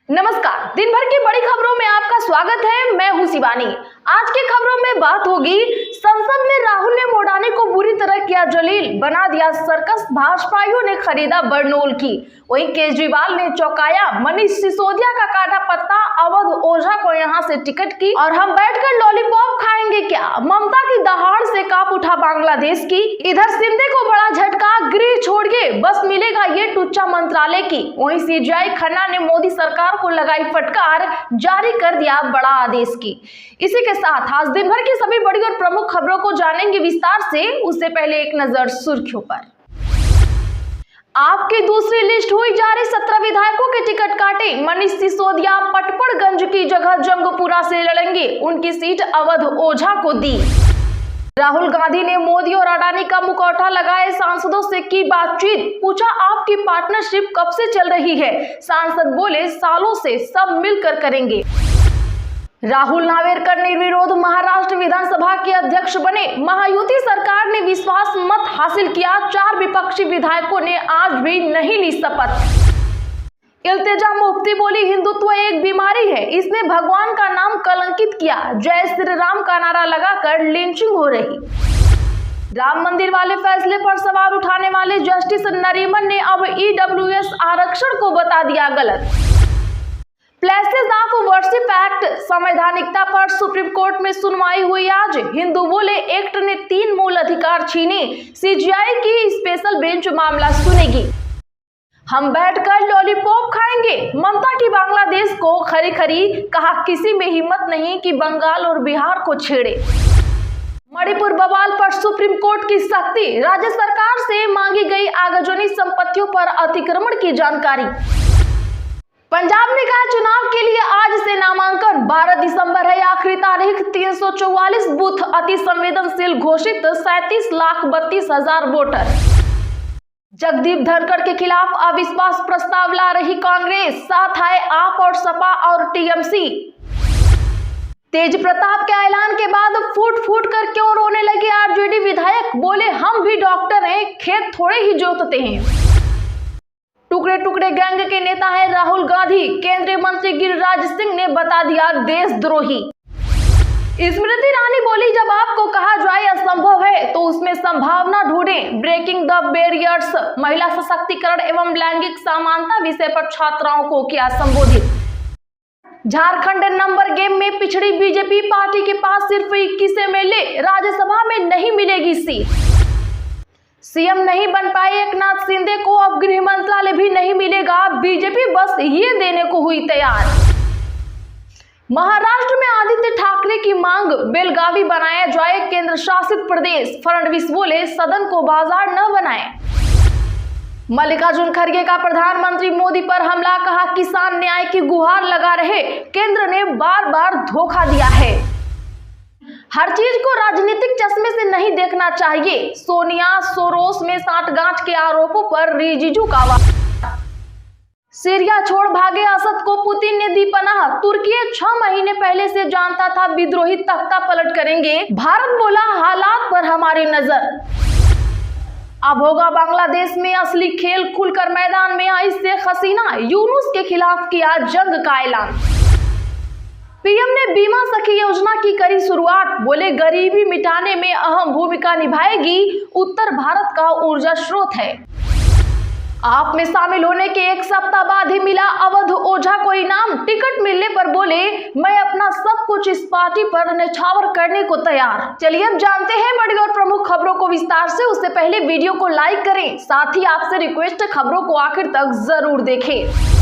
नमस्कार, दिन भर की बड़ी खबरों में आपका स्वागत है। मैं हूं शिवानी। आज की खबरों में बात होगी, संसद में राहुल ने मोडानी को बुरी तरह किया जलील, बना दिया सर्कस, भाजपाइयों ने खरीदा बरनोल की। वहीं केजरीवाल ने चौंकाया, मनीष सिसोदिया का काटा पत्ता, अवध ओझा को यहां से टिकट की, और हम बैठकर लॉलीपॉप खाएंगे क्या, ममता की दहाड़ से कांप उठा बांग्लादेश की। इधर शिंदे को बड़ा झटका, गृह छोड़िए बस मिलेगा ये टुच्चा मंत्रालय की। वहीं सीजीआई खन्ना ने मोदी सरकार को लगाई फटकार, जारी कर दिया बड़ा आदेश की। इसी के साथ आज दिन भर की सभी बड़ी और प्रमुख खबरों को जानेंगे विस्तार से। उससे पहले एक नजर सुर्खियों पर। आपकी दूसरी लिस्ट हुई जारी, 17 विधायकों के टिकट काटे। मनीष सिसोदिया पटपड़गंज की जगह जंगपुरा से लड़ेंगे, उनकी सीट अवध ओझा को दी। राहुल गांधी ने मोदी और अडानी का मुखौटा लगाए, सांसदों से की बातचीत, पूछा आपकी पार्टनरशिप कब से चल रही है। सांसद बोले सालों से, सब मिलकर करेंगे। राहुल नावेरकर निर्विरोध महाराष्ट्र विधानसभा के अध्यक्ष बने, महायुति सरकार ने विश्वास मत हासिल किया। 4 विपक्षी विधायकों ने आज भी नहीं ली शपथ। इल्तिजा मुफ्ती बोली हिंदुत्व एक बीमारी है, इसने भगवान का नाम कलंकित किया। जय श्री राम का नारा लगाकर लिंचिंग हो रही। राम मंदिर वाले फैसले पर सवाल उठाने वाले जस्टिस नरीमन ने अब ईडब्ल्यूएस आरक्षण को बता दिया गलत। प्लेसेस ऑफ वर्शिप एक्ट संवैधानिकता पर सुप्रीम कोर्ट में सुनवाई हुई आज। हिंदू बोले एक्ट ने 3 मूल अधिकार छीने, सीजीआई की स्पेशल बेंच मामला सुनेगी। हम बैठकर लॉलीपॉप खाएंगे, ममता की बांग्लादेश को खरी खरी, कहा किसी में हिम्मत नहीं कि बंगाल और बिहार को छेड़े। मणिपुर बवाल पर सुप्रीम कोर्ट की सख्ती, राज्य सरकार से मांगी गई आगजनी संपत्तियों पर अतिक्रमण की जानकारी। पंजाब निकाय चुनाव के लिए आज से नामांकन, 12 दिसंबर है आखिरी तारीख। 344 बूथ अति संवेदनशील घोषित, 37,32,000 वोटर। जगदीप धनखड़ के खिलाफ अविश्वास प्रस्ताव ला रही कांग्रेस, साथ आए आप और सपा और टीएमसी। तेज प्रताप के ऐलान के बाद फूट फूट कर क्यों रोने लगे आरजेडी विधायक, बोले हम भी डॉक्टर हैं, खेत थोड़े ही जोतते हैं। टुकड़े टुकड़े गैंग के नेता है राहुल गांधी, केंद्रीय मंत्री गिरिराज सिंह ने बता दिया देशद्रोही। स्मृति ईरानी बोली जब आपको कहा जाए असंभव है तो उसमें संभावना ढूंढें, ब्रेकिंग द बैरियर्स, महिला सशक्तिकरण एवं लैंगिक समानता विषय पर छात्राओं को किया संबोधित। झारखंड नंबर गेम में पिछड़ी बीजेपी पार्टी के पास सिर्फ 21 एमएलए, राज्यसभा में नहीं मिलेगी सीट। सीएम नहीं बन पाए एकनाथ शिंदे को अब गृह मंत्रालय भी नहीं मिलेगा, बीजेपी बस ये देने को हुई तैयार। महाराष्ट्र में आदित्य ठाकरे की मांग, बेलगावी बनाया जाए केंद्र शासित प्रदेश, फडणवीस बोले सदन को बाजार न बनाएं। मल्लिकार्जुन खड़गे का प्रधानमंत्री मोदी पर हमला, कहा किसान न्याय की गुहार लगा रहे, केंद्र ने बार बार धोखा दिया है। हर चीज को राजनीतिक चश्मे से नहीं देखना चाहिए, सोनिया सोरोस में साठगांठ के आरोपों पर रिजिजू का वार। सीरिया छोड़ भागे असद को पुतिन ने दी पनाह, तुर्की 6 महीने पहले से जानता था विद्रोही तख्ता पलट करेंगे, भारत बोला हालात पर हमारी नजर। अब होगा बांग्लादेश में असली खेल, खुलकर मैदान में आई शेख हसीना, यूनुस के खिलाफ किया जंग का ऐलान। पीएम ने बीमा सखी योजना की करी शुरुआत, बोले गरीबी मिटाने में अहम भूमिका निभाएगी, उत्तर भारत का ऊर्जा स्रोत है। आप में शामिल होने के 1 सप्ताह बाद ही मिला अवध ओझा को इनाम, टिकट मिलने पर बोले मैं अपना सब कुछ इस पार्टी पर न्यौछावर करने को तैयार। चलिए अब जानते हैं बड़ी और प्रमुख खबरों को विस्तार से। उससे पहले वीडियो को लाइक करें, साथ ही आपसे रिक्वेस्ट है खबरों को आखिर तक जरूर देखें।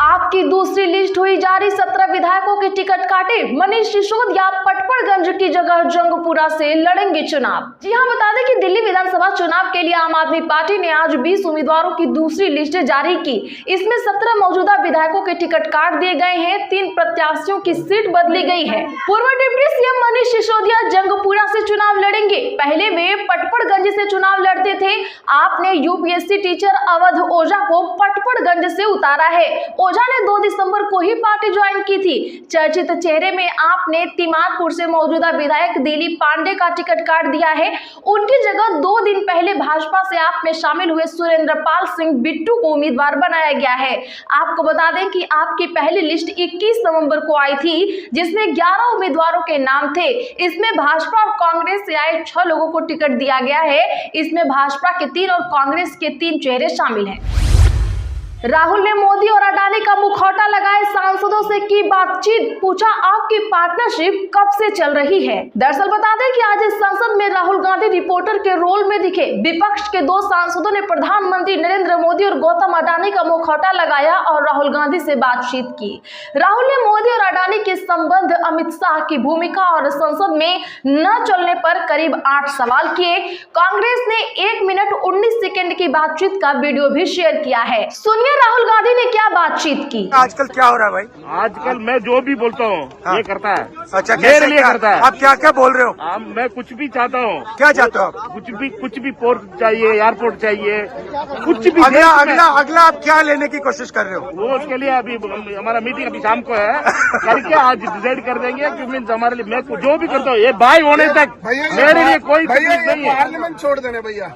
आपकी दूसरी लिस्ट हुई जारी, 17 विधायकों के टिकट काटे। मनीष सिसोदिया पटपड़गंज की जगह जंगपुरा से लड़ेंगे चुनाव। जी हां, बता दें कि दिल्ली विधानसभा चुनाव के लिए आम आदमी पार्टी ने आज 20 उम्मीदवारों की दूसरी लिस्ट जारी की। इसमें 17 मौजूदा विधायकों के टिकट काट दिए गए हैं, 3 प्रत्याशियों की सीट बदली गई है। पूर्व डिप्टी सीएम मनीष सिसोदिया जंगपुरा से चुनाव लड़ेंगे, पहले वे पटपड़गंज से चुनाव लड़ते थे। आपने यूपीएससी टीचर अवध ओझा को पटपड़गंज से उतारा है। ओझा ने 2 दिसंबर को ही पार्टी ज्वाइन की थी। चर्चित चेहरे में आप ने तिमारपुर से मौजूदा विधायक दिलीप पांडे का टिकट काट दिया है। उनकी जगह 2 दिन पहले भाजपा से आप में शामिल हुए सुरेंद्रपाल सिंह बिट्टू को उम्मीदवार बनाया गया है। आपको बता दें कि आपकी पहली लिस्ट 21 नवंबर को आई थी, जिसमें 11 उम्मीदवारों के नाम थे। इसमें भाजपा और कांग्रेस से आए 6 लोगों को टिकट दिया गया है। इसमें भाजपा के 3 और कांग्रेस के 3 चेहरे शामिल हैं। राहुल ने मोदी और अडानी का मुखौटा लगाए सांसदों से की बातचीत, पूछा आपकी पार्टनरशिप कब से चल रही है। दरअसल बता दें कि आज इस संसद में राहुल गांधी रिपोर्टर के रोल में दिखे। विपक्ष के 2 सांसदों ने प्रधानमंत्री नरेंद्र मोदी और गौतम अडानी का मुखौटा लगाया और राहुल गांधी से बातचीत की। राहुल ने मोदी और अडानी के संबंध, अमित शाह की भूमिका और संसद में न चलने पर करीब 8 सवाल किए। कांग्रेस ने 1 मिनट 19 सेकेंड की बातचीत का वीडियो भी शेयर किया है। सुनिए राहुल गांधी ने क्या बातचीत की। आजकल क्या हो रहा है भाई? आजकल मैं जो भी बोलता हूँ ये करता है। अच्छा, मेरे लिए करता है। आप क्या क्या बोल रहे हो? मैं कुछ भी चाहता हूँ। क्या चाहते हो आप? कुछ भी पोर्ट चाहिए, एयरपोर्ट चाहिए, कुछ भी। अगला आप क्या लेने की कोशिश कर रहे हो? वो उसके लिए अभी हमारा मीटिंग अभी शाम को है, करके आज डिसाइड कर देंगे कि मीन्स हमारे लिए मैं जो भी करता हूँ ये भाई होने तक मेरे लिए कोई तकलीफ नहीं है। पार्लियामेंट छोड़ देना भैया,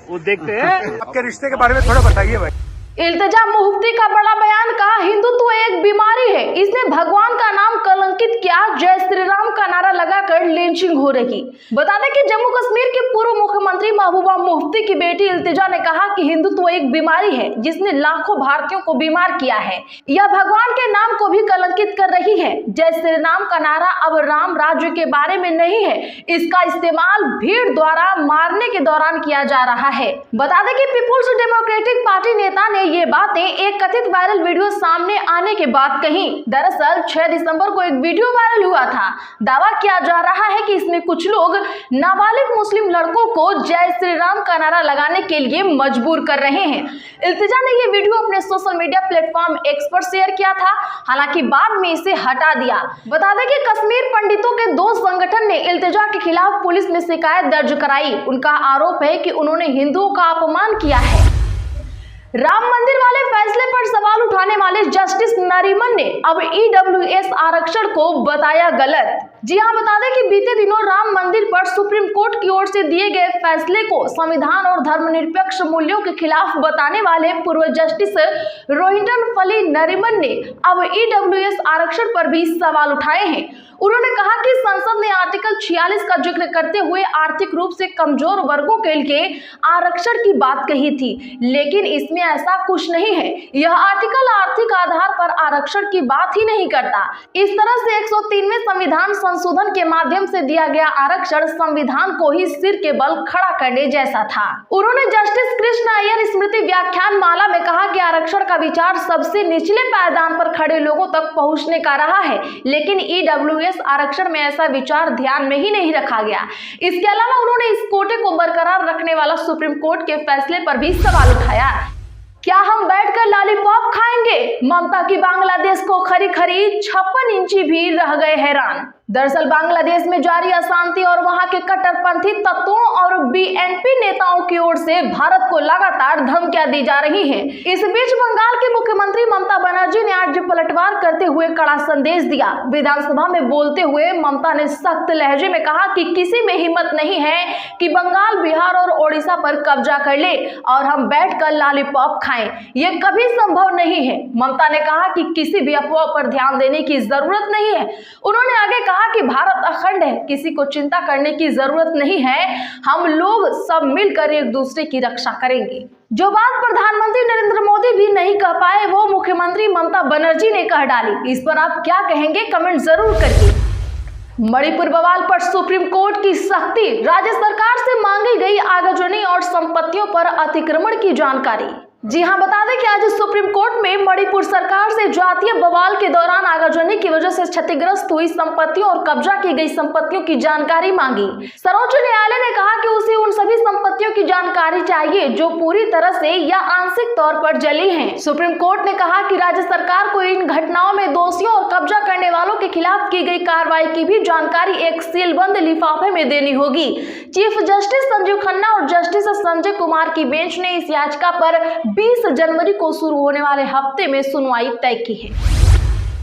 वो देखते हैं। आपके रिश्ते के बारे में थोड़ा बताइए भाई। इल्तिजा मुफ्ती का बड़ा बयान, कहा हिंदुत्व एक बीमारी है, इसने भगवान का नाम कलंकित किया, जय श्री राम का नारा लगाकर लिंचिंग हो रही। बता दें कि जम्मू कश्मीर के पूर्व मुख्यमंत्री महबूबा मुफ्ती की बेटी इल्तिजा ने कहा कि हिंदुत्व एक बीमारी है जिसने लाखों भारतीयों को बीमार किया है। यह भगवान के नाम को भी कलंकित कर रही है। जय श्री राम का नारा अब राम राज्य के बारे में नहीं है, इसका इस्तेमाल भीड़ द्वारा मारने के दौरान किया जा रहा है। बता दें कि पीपुल्स डेमोक्रेटिक पार्टी नेता ने ये बातें एक कथित वायरल वीडियो सामने आने के बाद कही। दरअसल 6 दिसंबर को एक वीडियो वायरल हुआ था। दावा किया जा रहा है कि इसमें कुछ लोग नाबालिग मुस्लिम लड़कों को जय श्री राम का नारा लगाने के लिए मजबूर कर रहे हैं। इल्तिजा ने ये वीडियो अपने सोशल मीडिया प्लेटफॉर्म एक्स पर शेयर किया था, हालांकि बाद में इसे हटा दिया। बता दें कि कश्मीर पंडितों के 2 संगठन ने इल्तिजा के खिलाफ पुलिस में शिकायत दर्ज कराई। उनका आरोप है कि उन्होंने हिंदुओं का अपमान किया है। राम मंदिर वाले फैसले पर सवाल उठाने वाले जस्टिस नरीमन ने अब ईडब्ल्यूएस आरक्षण को बताया गलत। जी हां, बता दें कि बीते दिनों राम मंदिर पर सुप्रीम कोर्ट की ओर से दिए गए फैसले को संविधान और धर्मनिरपेक्ष मूल्यों के खिलाफ बताने वाले पूर्व जस्टिस रोहिंटन फली नरीमन ने अब ईडब्ल्यूएस आरक्षण पर भी सवाल उठाए हैं। उन्होंने कहा कि संसद ने आर्टिकल 46 का जिक्र करते हुए आर्थिक रूप से कमजोर वर्गों के लिए आरक्षण की बात कही थी, लेकिन इसमें ऐसा कुछ नहीं है। यह आर्टिकल आर्थिक आधार पर आरक्षण की बात ही नहीं करता। इस तरह से 103वें संविधान संशोधन के माध्यम से दिया गया आरक्षण संविधान को ही सिर के बल खड़ा करने जैसा था। उन्होंने जस्टिस कृष्ण अय्यर स्मृति व्याख्यान माला में कहा कि आरक्षण का विचार सबसे निचले पायदान पर खड़े लोगों तक पहुंचने का रहा है, लेकिन ईडब्ल्यूएस आरक्षण में ऐसा विचार ध्यान में ही नहीं रखा गया। इसके अलावा उन्होंने इस कोटे को बरकरार रखने वाला सुप्रीम कोर्ट के फैसले पर भी सवाल उठाया। क्या हम बैठकर लॉलीपॉप खाएंगे? ममता की बांग्लादेश को खरी 56 इंची भी रह गए हैरान। दरअसल बांग्लादेश में जारी अशांति और वहां के कट्टरपंथी तत्वों और बीएनपी नेताओं की ओर से भारत को लगातार धमकियां दी जा रही हैं। इस बीच बंगाल की मुख्यमंत्री ममता बनर्जी ने आज पलटवार करते हुए कड़ा संदेश दिया। विधानसभा में बोलते हुए ममता ने सख्त लहजे में कहा कि किसी में हिम्मत नहीं है कि बंगाल, बिहार और ओडिशा पर कब्जा कर ले और हम बैठकर लॉलीपॉप खाएं। ये कभी संभव नहीं है। ममता ने कहा कि किसी भी अफवाह पर ध्यान देने की जरूरत नहीं है। उन्होंने आगे कहा कि भारत अखंड है, किसी को चिंता करने की जरूरत नहीं है, हम लोग सब मिलकर एक दूसरे की रक्षा करेंगे। जो बात प्रधानमंत्री नरेंद्र मोदी भी नहीं कह पाए, वो मुख्यमंत्री ममता बनर्जी ने कह डाली। इस पर आप क्या कहेंगे, कमेंट जरूर करिए। मणिपुर बवाल पर सुप्रीम कोर्ट की सख्ती, राज्य सरकार से मांगी गई आगजनी और संपत्तियों पर अतिक्रमण की जानकारी। जी हां, बता दें कि आज सुप्रीम कोर्ट में मणिपुर सरकार से जातीय बवाल के दौरान आगजनी की वजह से क्षतिग्रस्त हुई संपत्तियों और कब्जा की गई संपत्तियों की जानकारी मांगी। सर्वोच्च न्यायालय ने कहा कि उसे उन सभी संपत्तियों की जानकारी चाहिए जो पूरी तरह से या आंशिक तौर पर जली हैं। सुप्रीम कोर्ट ने कहा कि राज्य सरकार को इन घटनाओं में दोषियों और कब्जा करने वालों के खिलाफ की गई कार्रवाई की भी जानकारी एक सीलबंद लिफाफे में देनी होगी। चीफ जस्टिस संजीव खन्ना और जस्टिस संजय कुमार की बेंच ने इस याचिका पर 20 जनवरी को शुरू होने वाले हफ्ते में सुनवाई तय की है।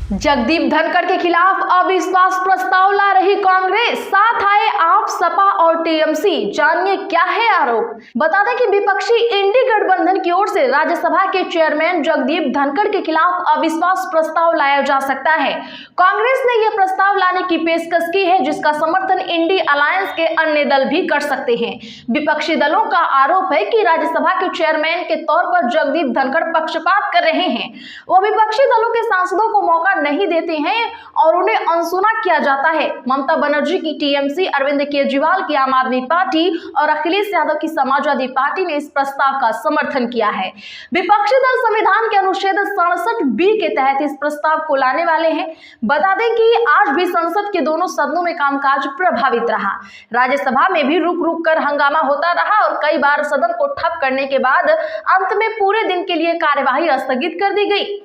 जगदीप धनखड़ के खिलाफ अविश्वास प्रस्ताव ला रही कांग्रेस, साथ आए आप, सपा और टीएमसी। जानिए क्या है आरोप। बता दें कि विपक्षी इंडी गठबंधन की ओर से राज्यसभा के चेयरमैन जगदीप धनखड़ के खिलाफ अविश्वास प्रस्ताव लाया जा सकता है। कांग्रेस ने यह प्रस्ताव लाने की पेशकश की है, जिसका समर्थन इंडी अलायंस के अन्य दल भी कर सकते हैं। विपक्षी दलों का आरोप है कि राज्यसभा के चेयरमैन के तौर पर जगदीप धनखड़ पक्षपात कर रहे हैं। वो विपक्षी दलों के सांसदों को मौका नहीं देते हैं और उन्हें अनसुना किया जाता है। ममता बनर्जी की टीएमसी, अरविंद केजरीवाल की आम आदमी पार्टी और अखिलेश यादव की समाजवादी पार्टी ने इस प्रस्ताव का समर्थन किया है। विपक्षी दल संविधान के अनुच्छेद 67B के तहत इस प्रस्ताव को लाने वाले हैं। बता दें कि आज भी संसद के दोनों सदनों में कामकाज प्रभावित रहा। राज्यसभा में भी रुक रुक कर हंगामा होता रहा और कई बार सदन को ठप करने के बाद अंत में पूरे दिन के लिए कार्यवाही स्थगित कर दी गई।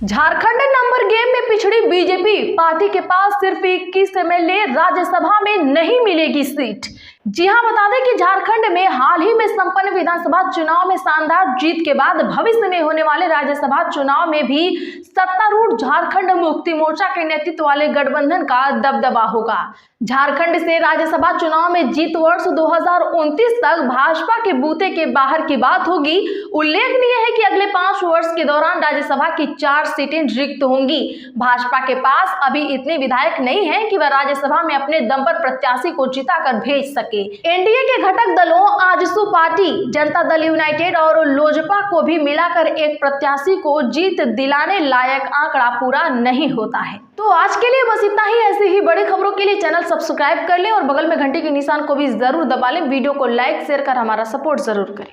झारखंड नंबर गेम में पिछड़ी बीजेपी पार्टी के पास सिर्फ 21 एमएलए, राज्यसभा में नहीं मिलेगी सीट। जी हां, बता दें कि झारखंड में हाल ही में संपन्न विधानसभा चुनाव में शानदार जीत के बाद भविष्य में होने वाले राज्यसभा चुनाव में भी सत्तारूढ़ झारखंड मुक्ति मोर्चा के नेतृत्व वाले गठबंधन का दबदबा होगा। झारखंड से राज्यसभा चुनाव में जीत वर्ष 2029 तक भाजपा के बूते के बाहर की बात होगी। उल्लेखनीय है कि अगले 5 वर्ष के दौरान राज्यसभा की 4 सीटें रिक्त होंगी। भाजपा के पास अभी इतने विधायक नहीं है कि वह राज्यसभा में अपने दम पर प्रत्याशी को जिताकर भेज सके। एनडीए के घटक दलों आजसू पार्टी, जनता दल यूनाइटेड और लोजपा को भी मिलाकर एक प्रत्याशी को जीत दिलाने लायक आंकड़ा पूरा नहीं होता है। तो आज के लिए बस इतना ही। ऐसे ही बड़ी खबरों के लिए चैनल सब्सक्राइब कर लें और बगल में घंटी के निशान को भी जरूर दबा लें। वीडियो को लाइक शेयर कर हमारा सपोर्ट जरूर करें।